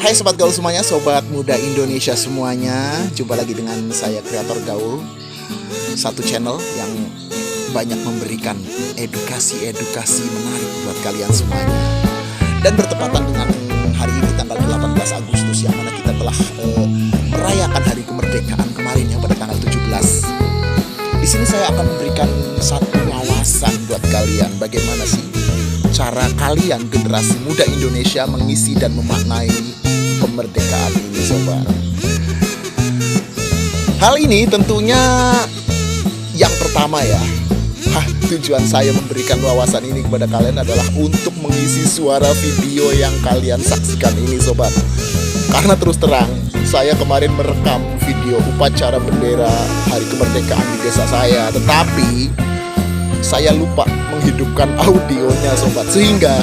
Hai Sobat Gaul semuanya, Sobat Muda Indonesia semuanya. Jumpa lagi dengan saya Kreator Gaul, satu channel yang banyak memberikan edukasi menarik buat kalian semuanya. Dan bertepatan dengan hari ini tanggal 18 Agustus, yang mana kita telah merayakan hari kemerdekaan kemarin ya, pada tanggal 17. Di sini saya akan memberikan satu wawasan buat kalian, bagaimana sih cara kalian generasi muda Indonesia mengisi dan memaknai kemerdekaan ini, sobat. Hal ini tentunya yang pertama ya, tujuan saya memberikan wawasan ini kepada kalian adalah untuk mengisi suara video yang kalian saksikan ini, sobat. Karena terus terang, saya kemarin merekam video upacara bendera hari kemerdekaan di desa saya, tetapi saya lupa menghidupkan audionya, sobat, sehingga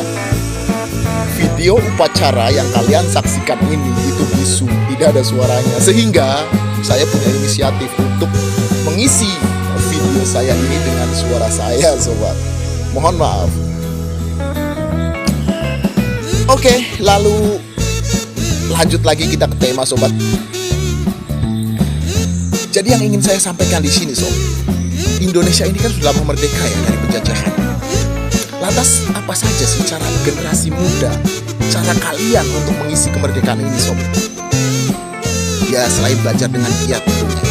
video upacara yang kalian saksikan ini itu bisu, tidak ada suaranya. Sehingga saya punya inisiatif untuk mengisi video saya ini dengan suara saya, sobat. Mohon maaf. Oke, lalu lanjut lagi kita ke tema, sobat. Jadi yang ingin saya sampaikan di sini, sob, Indonesia ini kan sudah lama merdeka ya dari penjajahan. Lantas apa saja sih cara generasi muda, cara kalian untuk mengisi kemerdekaan ini, sob? Ya, selain belajar dengan giat tentunya.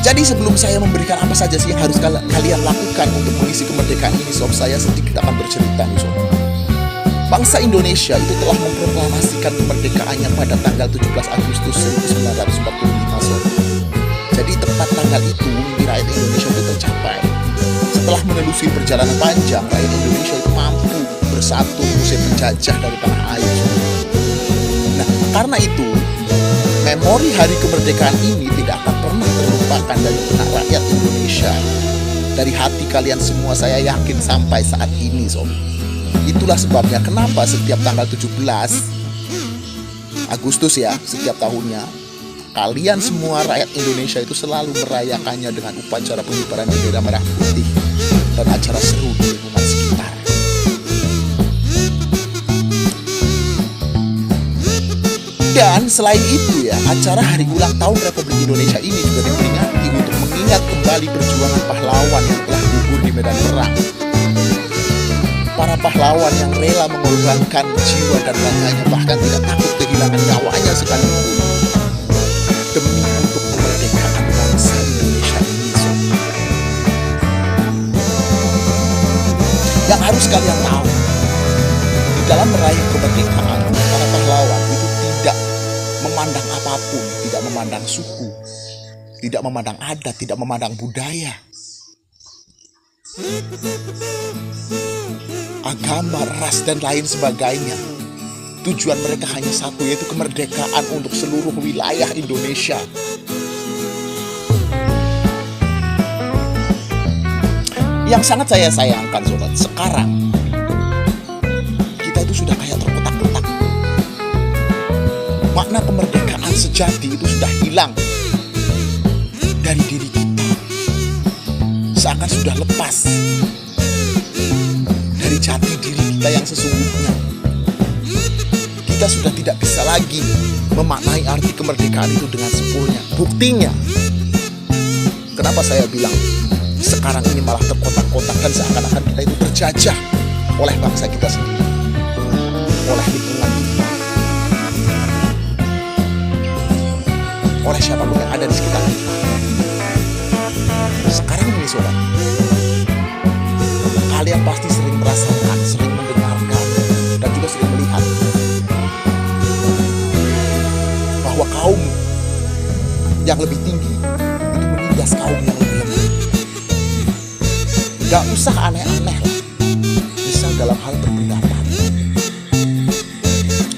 Jadi sebelum saya memberikan apa saja sih yang harus kalian lakukan untuk mengisi kemerdekaan ini, sob, saya sedikit akan bercerita nih, sob. Bangsa Indonesia itu telah memproklamasikan kemerdekaannya pada tanggal 17 Agustus 1945, sob. Jadi tepat tanggal itu mimpi rakyat Indonesia itu tercapai. Setelah menelusuri perjalanan panjang, rakyat Indonesia itu mampu bersatu mengusir penjajah dari tanah air. Nah, karena itu memori hari kemerdekaan ini tidak akan pernah terlupakan dari benak rakyat Indonesia. Dari hati kalian semua, saya yakin sampai saat ini, sob. Itulah sebabnya kenapa setiap tanggal 17 Agustus ya, setiap tahunnya, kalian semua rakyat Indonesia itu selalu merayakannya dengan upacara pengibaran bendera merah putih dan acara seru di lingkungan sekitar. Dan selain itu ya, acara hari ulang tahun Republik Indonesia ini juga diperingati untuk mengingat kembali perjuangan pahlawan yang telah gugur di medan perang. Para pahlawan yang rela mengorbankan jiwa dan raganya, bahkan tidak takut kehilangan nyawanya sekalipun, demi untuk kemerdekaan bangsa Indonesia ini, sob. Yang harus kalian tahu, di dalam meraih kemerdekaan, para pahlawan itu tidak memandang apapun, tidak memandang suku, tidak memandang adat, tidak memandang budaya, agama, ras, dan lain sebagainya. Tujuan mereka hanya satu, yaitu kemerdekaan untuk seluruh wilayah Indonesia. Yang sangat saya sayangkan, sobat, sekarang kita itu sudah kayak terkotak-kotak. Makna kemerdekaan sejati itu sudah hilang dari diri kita. Seakan sudah lepas dari jati diri kita yang sesungguhnya. Kita sudah tidak bisa lagi memaknai arti kemerdekaan itu dengan sempurna. Buktinya, kenapa saya bilang sekarang ini malah terkotak-kotak dan seakan-akan kita itu terjajah oleh bangsa kita sendiri, oleh lingkungan kita, oleh siapapun yang ada di sekitar kita. Sekarang ini, sobat, kalian pasti sering merasakan, sering mendengarkan, dan juga sering melihat bahwa kaum yang lebih tinggi itu menindas kaum yang lebih lemah. Gak usah aneh-aneh lah, misal dalam hal berpendapat.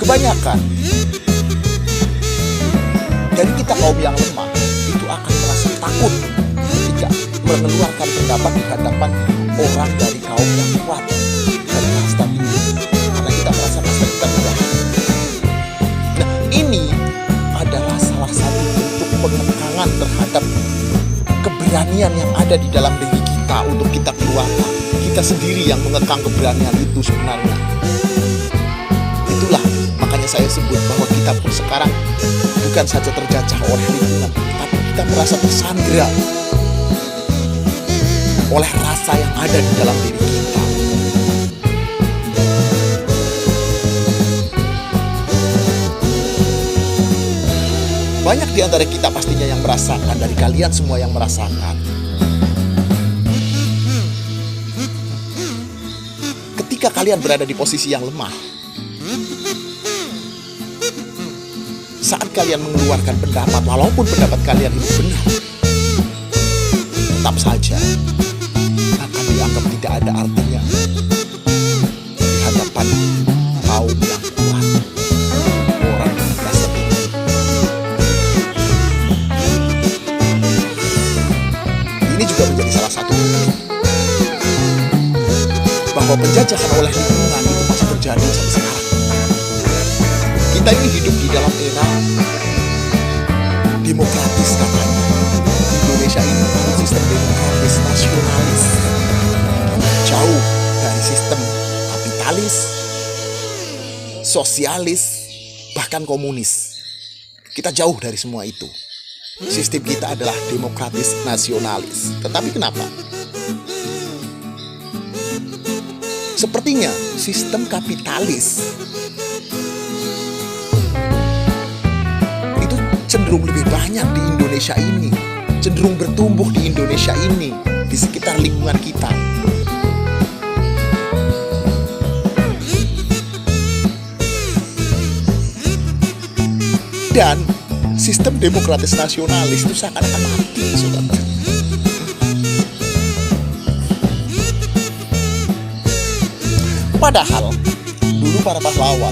Kebanyakan dari kita kaum yang lemah itu akan merasa takut ketika mengeluarkan pendapat di hadapan orang dari kaum yang kuat, dari kasta tinggi, karena kita merasa kasta kita rendah. Nah, ini adalah salah satu bentuk pengekangan terhadap keberanian yang ada di dalam diri kita untuk kita keluarkan. Kita sendiri yang mengekang keberanian itu sebenarnya. Itulah saya sebut bahwa kita pun sekarang bukan saja terjajah oleh lingkungan, tapi kita merasa tersandera oleh rasa yang ada di dalam diri kita. Banyak di antara kita pastinya yang merasakan, dari kalian semua yang merasakan. Ketika kalian berada di posisi yang lemah, saat kalian mengeluarkan pendapat, walaupun pendapat kalian itu benar, tetap saja akan dianggap tidak ada artinya di hadapan kaum yang kuat, orang yang merasa tinggi. Ini juga menjadi salah satu bukti bahwa penjajahan oleh lingkungan itu masih terjadi sampai sekarang. Kita ini hidup di dalam era demokratis katanya. Indonesia ini sistem demokratis nasionalis, jauh dari sistem kapitalis, sosialis, bahkan komunis. Kita jauh dari semua itu. Sistem kita adalah demokratis nasionalis. Tetapi kenapa? Sepertinya sistem kapitalis itu cenderung lebih banyak di Indonesia ini, cenderung bertumbuh di Indonesia ini, di sekitar lingkungan kita. Dan sistem demokratis nasionalis itu seakan-akan mati, saudara. Padahal dulu para pahlawan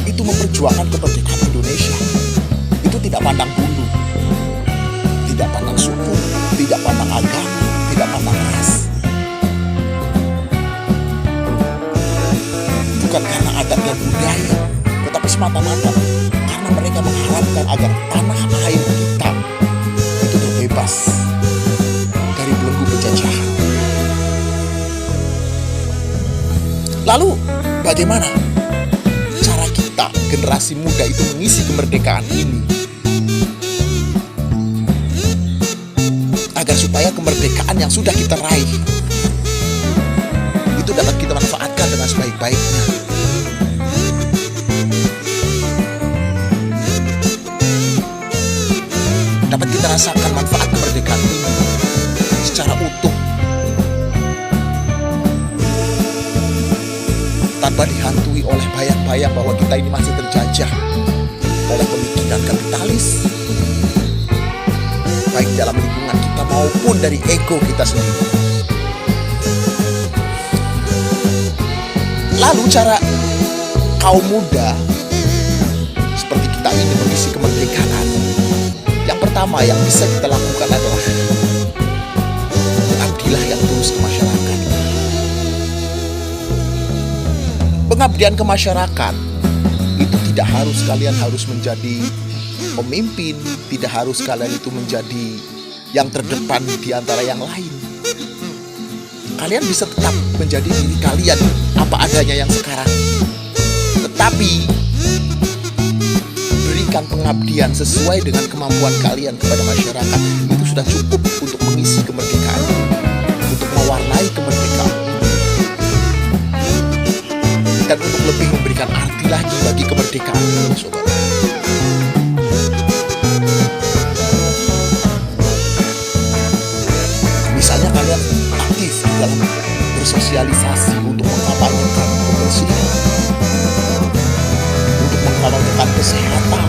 itu memperjuangkan kemerdekaan Indonesia. Itu tidak pandang bulu, tidak pandang suku, tidak pandang agama, tidak pandang ras. Bukan karena adat dan budaya, tetapi semata-mata karena mereka mengharapkan agar tanah air kita itu terbebas dari belenggu penjajahan. Lalu bagaimana cara kita, generasi muda itu mengisi kemerdekaan ini agar supaya kemerdekaan yang sudah kita raih itu dapat kita manfaatkan dengan sebaik-baiknya. Dapat kita rasakan manfaat kemerdekaan ini secara utuh, tanpa dihantui oleh bayang-bayang bahwa kita ini masih terjajah oleh pemikiran kapitalis, baik dalam lingkungan kita maupun dari ego kita sendiri. Lalu cara kaum muda seperti kita ini mengisi kemerdekaan, yang pertama yang bisa kita lakukan adalah mengabdilah yang tulus ke masyarakat. Pengabdian ke masyarakat itu tidak harus kalian harus menjadi pemimpin, tidak harus kalian itu menjadi yang terdepan di antara yang lain. Kalian bisa tetap menjadi diri kalian apa adanya yang sekarang, tetapi berikan pengabdian sesuai dengan kemampuan kalian kepada masyarakat. Itu sudah cukup untuk mengisi kemerdekaan, untuk mewarnai kemerdekaan, dan untuk lebih memberikan arti lagi bagi kemerdekaan ini, saudara. Misalnya kalian aktif dalam bersosialisasi untuk mengkampanyekan kebersihan, untuk mengkampanyekan kesehatan.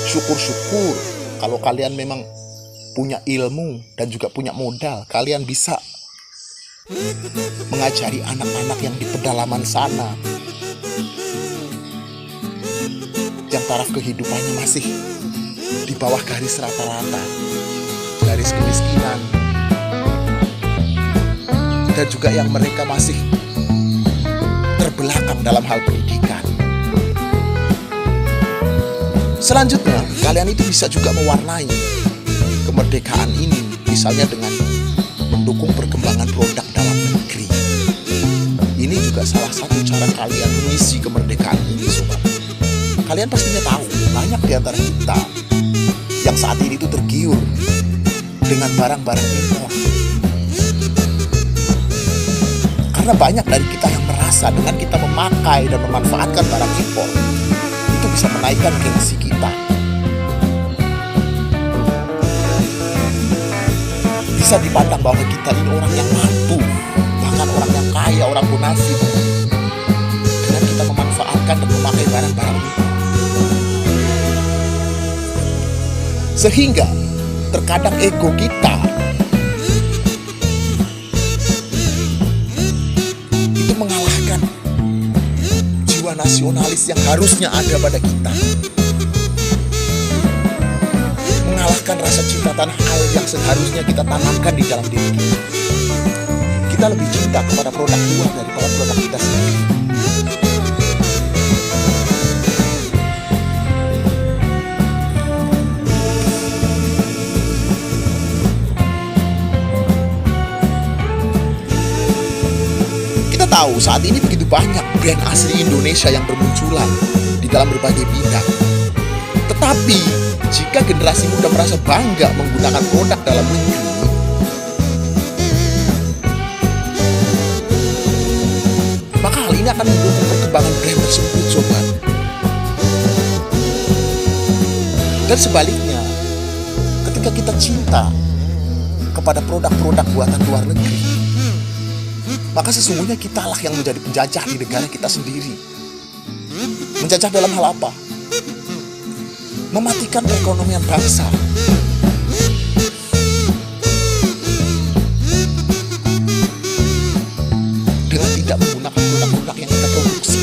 Syukur-syukur kalau kalian memang punya ilmu dan juga punya modal, kalian bisa mengajari anak-anak yang di pedalaman sana, yang taraf kehidupannya masih di bawah garis rata-rata, garis kemiskinan, dan juga yang mereka masih terbelakang dalam hal pendidikan. Selanjutnya, kalian itu bisa juga mewarnai kemerdekaan ini, misalnya dengan mendukung perkembangan produk dalam negeri. juga salah satu cara kalian mengisi kemerdekaan ini, sobat. Kalian pastinya tahu, banyak di antara kita yang saat ini tuh tergiur dengan barang-barang impor. Karena banyak dari kita yang merasa dengan kita memakai dan memanfaatkan barang impor, itu bisa menaikkan gengsi kita. Bisa dipandang bahwa kita ini orang yang mampu, bahkan orang yang kaya, orang bonafit, dengan kita memanfaatkan dan memakai barang-barang impor. Sehingga terkadang ego kita itu mengalahkan jiwa nasionalis yang harusnya ada pada kita, mengalahkan rasa cinta tanah air yang seharusnya kita tanamkan di dalam diri kita. Kita lebih cinta kepada produk luar daripada produk kita sendiri. Tahu saat ini begitu banyak brand asli Indonesia yang bermunculan di dalam berbagai bidang. Tetapi jika generasi muda merasa bangga menggunakan produk dalam negeri, maka hal ini akan mendukung perkembangan brand tersebut, sobat. Dan sebaliknya, ketika kita cinta kepada produk-produk buatan luar negeri, maka sesungguhnya kitalah yang menjadi penjajah di negara kita sendiri. Menjajah dalam hal apa? Mematikan perekonomian bangsa. Dengan tidak menggunakan produk-produk yang kita produksi.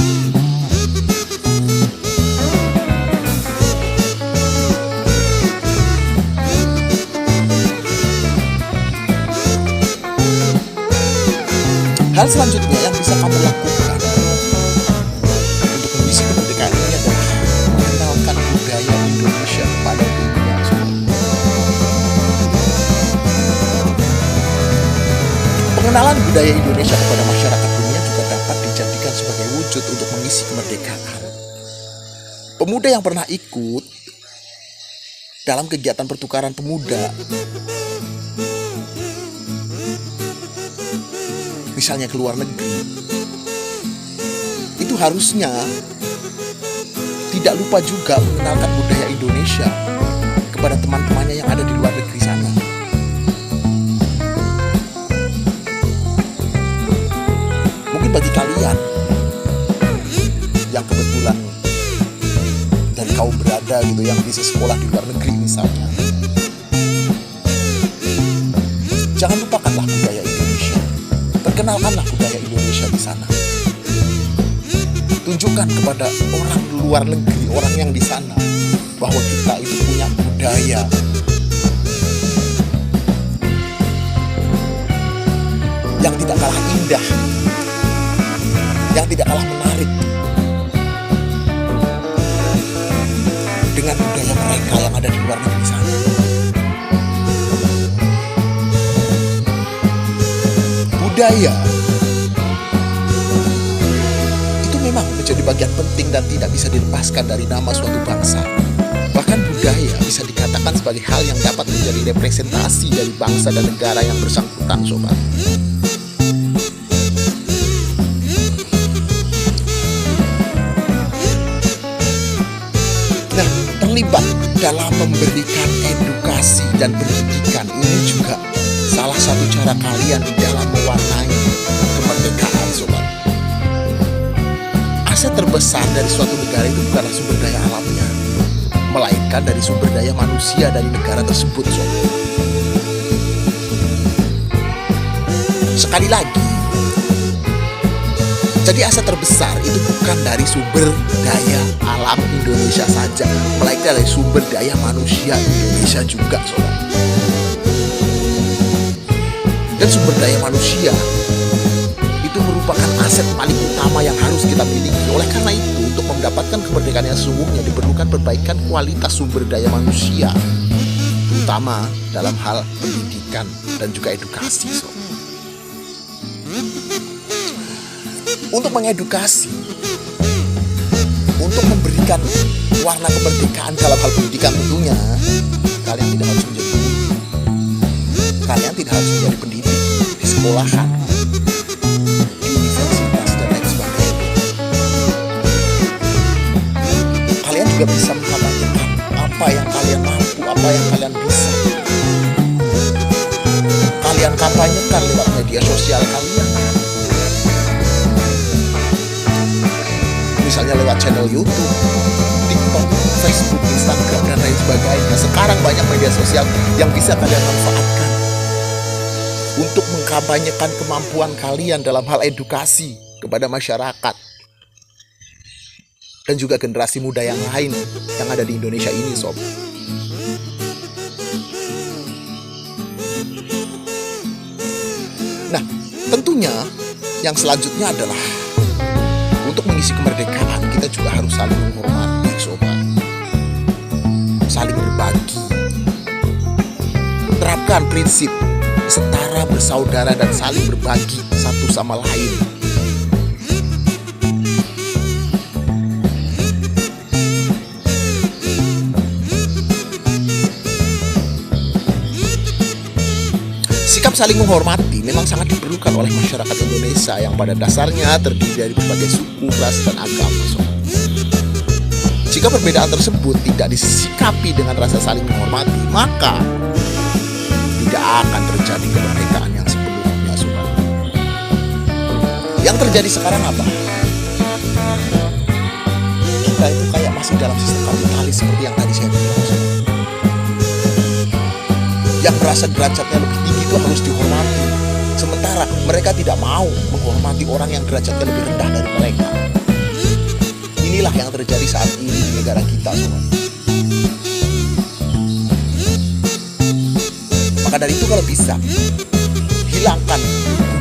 Hal selanjutnya yang bisa kamu lakukan untuk mengisi kemerdekaan ini adalah mengenalkan budaya Indonesia kepada dunia. Pengenalan budaya Indonesia kepada masyarakat dunia juga dapat dijadikan sebagai wujud untuk mengisi kemerdekaan. Pemuda yang pernah ikut dalam kegiatan pertukaran pemuda, misalnya ke luar negeri, itu harusnya tidak lupa juga mengenalkan budaya Indonesia kepada teman-temannya yang ada di luar negeri sana. Mungkin bagi kalian yang kebetulan dan kaum berada gitu yang bisa sekolah di luar negeri misalnya, jangan lupakanlah budaya Indonesia. Perkenalkanlah budaya Indonesia di sana. Tunjukkan kepada orang luar negeri, orang yang di sana, bahwa kita itu punya budaya yang tidak kalah indah, yang tidak kalah menarik dengan budaya mereka yang ada di luar negeri sana. Budaya itu memang menjadi bagian penting dan tidak bisa dilepaskan dari nama suatu bangsa. Bahkan budaya bisa dikatakan sebagai hal yang dapat menjadi representasi dari bangsa dan negara yang bersangkutan, sobat. Nah, terlibat dalam memberikan edukasi dan pendidikan ini juga salah satu cara kalian di dalam mewarnai kemerdekaan, sobat. Aset terbesar dari suatu negara itu bukanlah sumber daya alamnya, melainkan dari sumber daya manusia dari negara tersebut, sobat. Sekali lagi, jadi aset terbesar itu bukan dari sumber daya alam Indonesia saja, melainkan dari sumber daya manusia Indonesia juga, sobat. Dan sumber daya manusia itu merupakan aset paling utama yang harus kita miliki. Oleh karena itu, untuk mendapatkan kemerdekaan yang sesungguhnya diperlukan perbaikan kualitas sumber daya manusia, terutama dalam hal pendidikan dan juga edukasi. untuk mengedukasi, untuk memberikan warna kemerdekaan dalam hal pendidikan tentunya. Kalian tidak harus menjadi guru, kalian tidak harus menjadi pendidik di sekolahan, di universitas dan lain sebagainya. Kalian juga bisa mengkampanyekan apa yang kalian mampu, apa yang kalian bisa. Kalian kampanyekan lewat media sosial kalian, misalnya lewat channel YouTube, TikTok, Facebook, Instagram, dan lain sebagainya. Sekarang banyak media sosial yang bisa kalian manfaatkan untuk mengkampanyekan kemampuan kalian dalam hal edukasi kepada masyarakat dan juga generasi muda yang lain yang ada di Indonesia ini, sob. Nah, tentunya yang selanjutnya adalah untuk mengisi kemerdekaan, kita juga harus saling menghormati, sobat. Saling berbagi. Terapkan prinsip setara, bersaudara, dan saling berbagi satu sama lain. Sikap saling menghormati memang sangat diperlukan oleh masyarakat Indonesia yang pada dasarnya terdiri dari berbagai suku, ras, dan agama. Jika perbedaan tersebut tidak disikapi dengan rasa saling menghormati, maka tidak akan terjadi kemerdekaan yang sebelumnya, sobat. Yang terjadi sekarang apa? Kita itu kayak masih dalam sistem kapitalis seperti yang tadi saya bilang, sobat. Yang merasa derajatnya lebih tinggi itu harus dihormati, sementara mereka tidak mau menghormati orang yang derajatnya lebih rendah dari mereka. Inilah yang terjadi saat ini di negara kita, sobat. Maka dari itu kalau bisa, hilangkan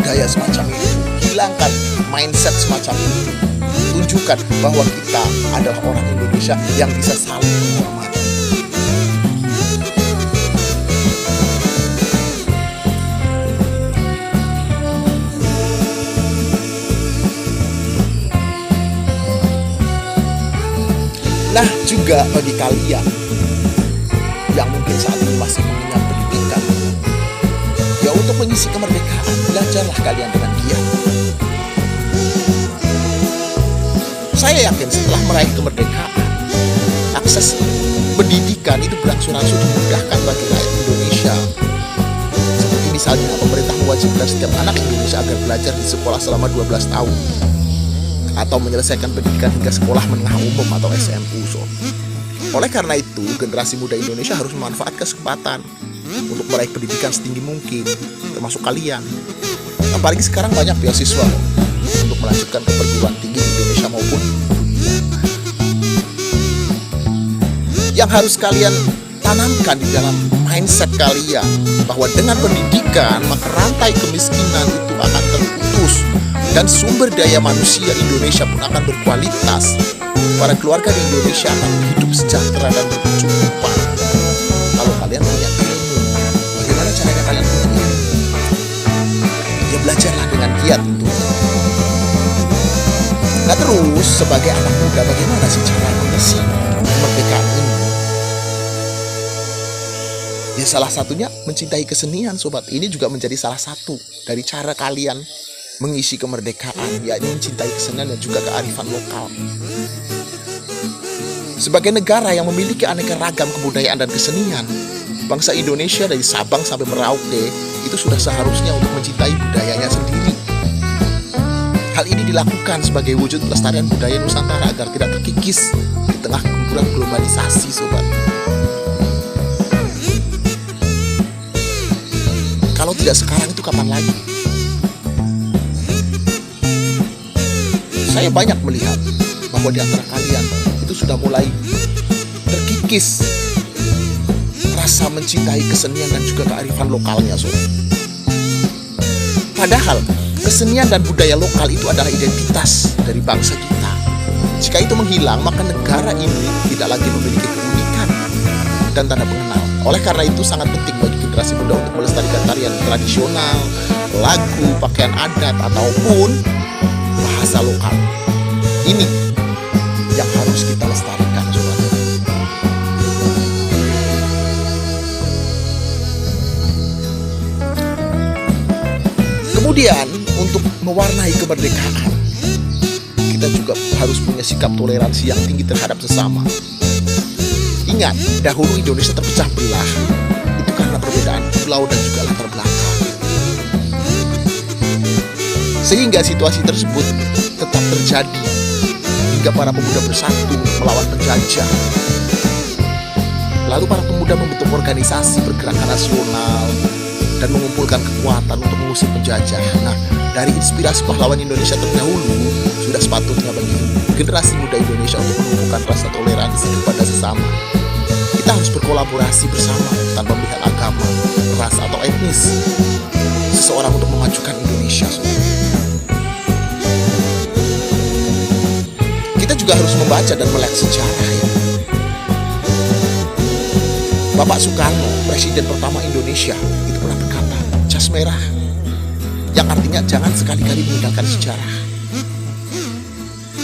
budaya semacam itu, hilangkan mindset semacam itu. Tunjukkan bahwa kita adalah orang Indonesia yang bisa saling menghormati. Nah, juga bagi kalian yang mungkin saat ini masih mengenyam pendidikan, ya untuk mengisi kemerdekaan, belajarlah kalian dengan giat. Saya yakin setelah meraih kemerdekaan, akses pendidikan itu berangsur-angsur dimudahkan bagi rakyat Indonesia. Seperti misalnya, pemerintah mewajibkan setiap anak Indonesia agar belajar di sekolah selama 12 tahun. Atau menyelesaikan pendidikan hingga sekolah menengah umum atau SMU. Oleh karena itu, generasi muda Indonesia harus memanfaatkan kesempatan untuk meraih pendidikan setinggi mungkin, termasuk kalian. Apalagi sekarang banyak beasiswa untuk melanjutkan ke perguruan tinggi di Indonesia maupun dunia. Yang harus kalian tanamkan di dalam mindset kalian bahwa dengan pendidikan maka rantai kemiskinan itu akan terputus dan sumber daya manusia Indonesia pun akan berkualitas. Para keluarga di Indonesia akan hidup sejahtera dan berkecukupan. Kalau kalian punya ilmu, bagaimana caranya kalian punya ilmu? Ya belajarlah dengan giat tentunya. Nah terus, sebagai anak muda, bagaimana sih cara mengisi kemerdekaan ini? Ya salah satunya mencintai kesenian, sobat. Ini juga menjadi salah satu dari cara kalian mengisi kemerdekaan, yakni mencintai kesenian dan juga kearifan lokal. Sebagai negara yang memiliki aneka ragam kebudayaan dan kesenian, bangsa Indonesia dari Sabang sampai Merauke itu sudah seharusnya untuk mencintai budayanya sendiri. Hal ini dilakukan sebagai wujud pelestarian budaya Nusantara agar tidak terkikis di tengah gempuran globalisasi, sobat. Kalau tidak sekarang itu kapan lagi? Saya banyak melihat bahwa di antara kalian itu sudah mulai terkikis rasa mencintai kesenian dan juga kearifan lokalnya, sobat. Padahal kesenian dan budaya lokal itu adalah identitas dari bangsa kita. Jika itu menghilang, maka negara ini tidak lagi memiliki keunikan dan tanda pengenal. Oleh karena itu sangat penting bagi generasi muda untuk melestarikan tarian tradisional, lagu, pakaian adat, ataupun bahasa lokal. Ini yang harus kita lestarikan, sobat. Kemudian untuk mewarnai kemerdekaan, kita juga harus punya sikap toleransi yang tinggi terhadap sesama. Ingat, dahulu Indonesia terpecah belah itu karena perbedaan pulau dan juga latar belakang. Sehingga situasi tersebut tetap terjadi hingga para pemuda bersatu melawan penjajah. Lalu para pemuda membentuk organisasi pergerakan nasional dan mengumpulkan kekuatan untuk mengusir penjajah. Nah, dari inspirasi pahlawan Indonesia terdahulu, sudah sepatutnya bagi generasi muda Indonesia untuk menumbuhkan rasa toleransi kepada sesama. Kita harus berkolaborasi bersama tanpa melihat agama, ras, atau etnis seseorang untuk memajukan Indonesia. Kita juga harus membaca dan melihat sejarah, ya. Bapak Soekarno, presiden pertama Indonesia, itu pernah berkata, jas merah, yang artinya jangan sekali-kali meninggalkan sejarah.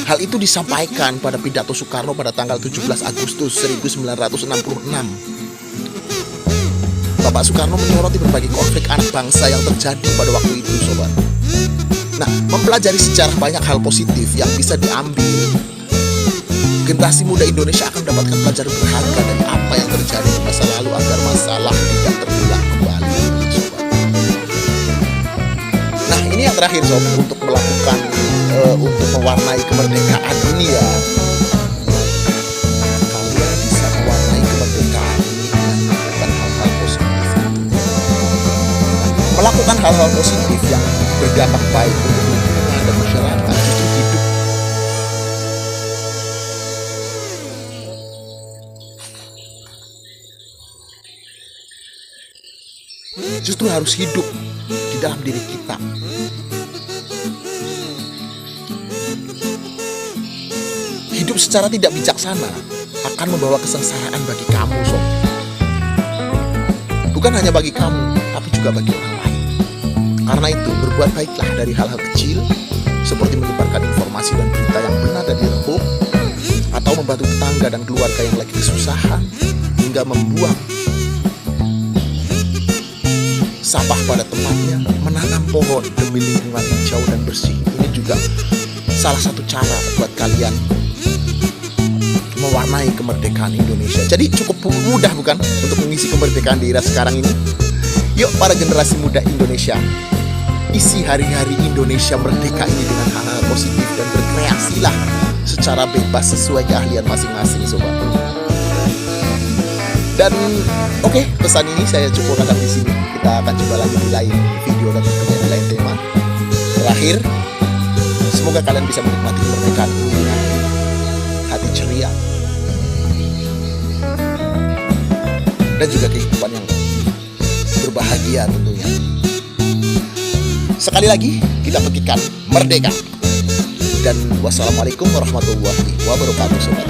Hal itu disampaikan pada pidato Soekarno pada tanggal 17 Agustus 1966. Bapak Soekarno menyoroti berbagai konflik anak bangsa yang terjadi pada waktu itu, sobat. Nah, mempelajari sejarah banyak hal positif yang bisa diambil. Generasi muda Indonesia akan mendapatkan pelajaran berharga dari apa yang terjadi di masa lalu agar masalah tidak terulang kembali, sobat. Nah, ini yang terakhir, sob, untuk melakukan untuk mewarnai kemerdekaan ini, ya. Kalian bisa mewarnai kemerdekaan ini dengan melakukan hal-hal positif. Melakukan hal-hal positif yang berdampak baik untuk lingkungan dan masyarakat justru hidup. Justru harus hidup di dalam diri kita. Hidup secara tidak bijaksana akan membawa kesengsaraan bagi kamu, sob. Bukan hanya bagi kamu, tapi juga bagi orang lain. Karena itu, berbuat baiklah dari hal-hal kecil, seperti menyebarkan informasi dan berita yang benar dan hoax, atau membantu tetangga dan keluarga yang lagi kesusahan, hingga membuang sampah pada tempatnya, menanam pohon demi lingkungan hijau dan bersih. Ini juga salah satu cara buat kalian mewarnai kemerdekaan Indonesia. Jadi cukup mudah, bukan, untuk mengisi kemerdekaan di era sekarang ini? Yuk para generasi muda Indonesia, isi hari-hari Indonesia merdeka ini dengan hal-hal positif dan berkreasilah secara bebas sesuai keahlian masing-masing, sobat. Dan oke, pesan ini saya cukupkan di sini. Kita akan coba lagi di lain video dan tentunya di lain tema. Terakhir, semoga kalian bisa menikmati kemerdekaan ini dengan hati ceria dan juga kehidupan yang berbahagia tentunya. Sekali lagi kita petikan merdeka. Dan wassalamualaikum warahmatullahi wabarakatuh, sobat.